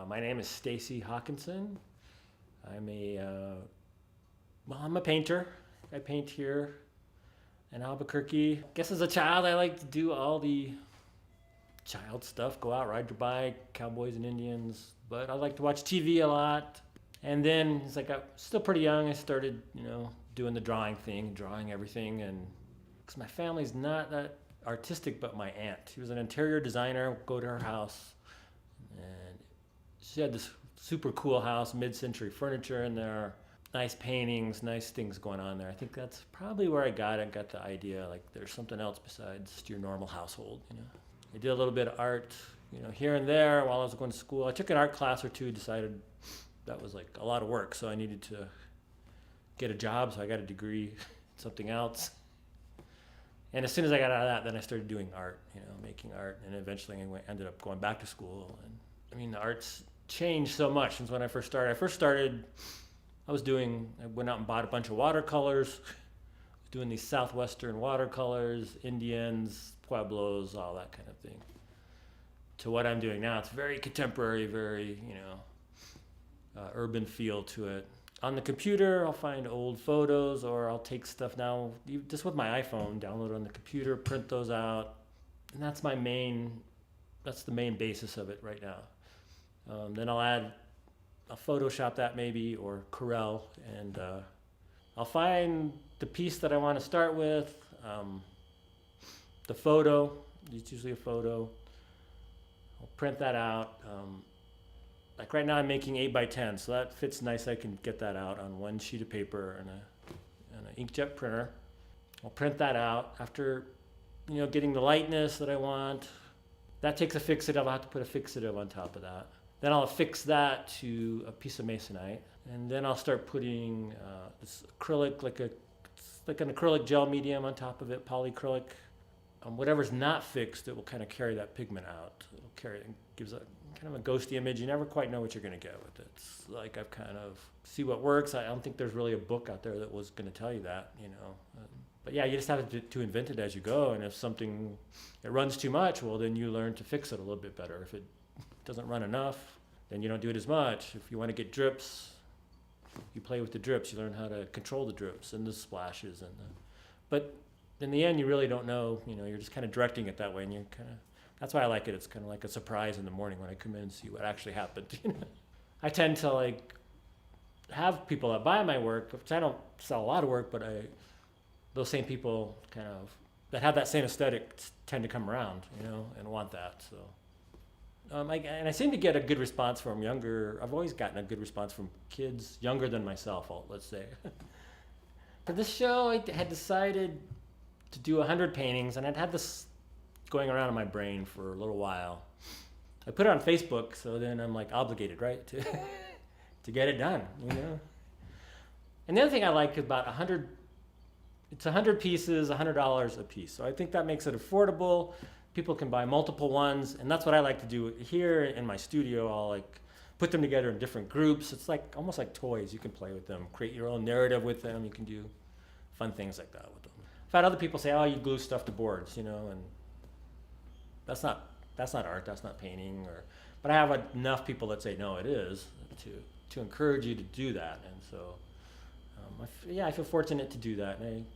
My name is Stacy Hawkinson. I'm a painter. I paint here in Albuquerque. I guess as a child, I like to do all the child stuff, go out, ride your bike, cowboys and Indians. But I like to watch TV a lot. And then it's like I'm still pretty young. I started, doing the drawing thing, drawing everything. And because my family's not that artistic, but my aunt, she was an interior designer. Go to her house, and she had this super cool house, mid-century furniture in there, nice paintings, nice things going on there. I think that's probably where I got the idea, like there's something else besides your normal household. I did a little bit of art, here and there while I was going to school. I took an art class or two, decided that was like a lot of work, so I needed to get a job, so I got a degree in something else. And as soon as I got out of that, then I started doing art, making art, and eventually I ended up going back to school. And the art's changed so much since when I first started. I went out and bought a bunch of watercolors, doing these southwestern watercolors, Indians, Pueblos, all that kind of thing. To what I'm doing now, it's very contemporary, very, urban feel to it. On the computer, I'll find old photos, or I'll take stuff now, just with my iPhone, download it on the computer, print those out. And that's the main basis of it right now. Then I'll Photoshop that maybe, or Corel, and I'll find the piece that I want to start with, the photo, it's usually a photo. I'll print that out. Like right now I'm making 8x10, so that fits nice. I can get that out on one sheet of paper and an inkjet printer. I'll print that out after, getting the lightness that I want. That takes a fixative. I'll have to put a fixative on top of that. Then I'll affix that to a piece of masonite, and then I'll start putting this acrylic, like an acrylic gel medium on top of it, polyacrylic. Whatever's not fixed, it will kind of carry that pigment out. It gives a kind of a ghosty image. You never quite know what you're going to get with it. It's like I've kind of see what works. I don't think there's really a book out there that was going to tell you that, But yeah, you just have to invent it as you go. And if something it runs too much, well, then you learn to fix it a little bit better. If it doesn't run enough, then you don't do it as much. If you want to get drips, you play with the drips. You learn how to control the drips and the splashes but in the end, you really don't know. You're just kind of directing it that way, and you're kind of. That's why I like it. It's kind of like a surprise in the morning when I come in and see what actually happened. I tend to have people that buy my work, which I don't sell a lot of work, but those same people kind of that have that same aesthetic tend to come around, and want that. So. I seem to get a good response from I've always gotten a good response from kids younger than myself, let's say. For this show, I had decided to do 100 paintings, and I'd had this going around in my brain for a little while. I put it on Facebook, so then I'm obligated, right, to get it done, And the other thing I like about 100, it's 100 pieces, $100 a piece. So I think that makes it affordable. People can buy multiple ones, and that's what I like to do here in my studio. I'll put them together in different groups. It's almost like toys. You can play with them, create your own narrative with them. You can do fun things like that with them. I've had other people say, "Oh, you glue stuff to boards," and that's not art. That's not painting. But I have enough people that say, "No, it is," to encourage you to do that. And so, I feel fortunate to do that. And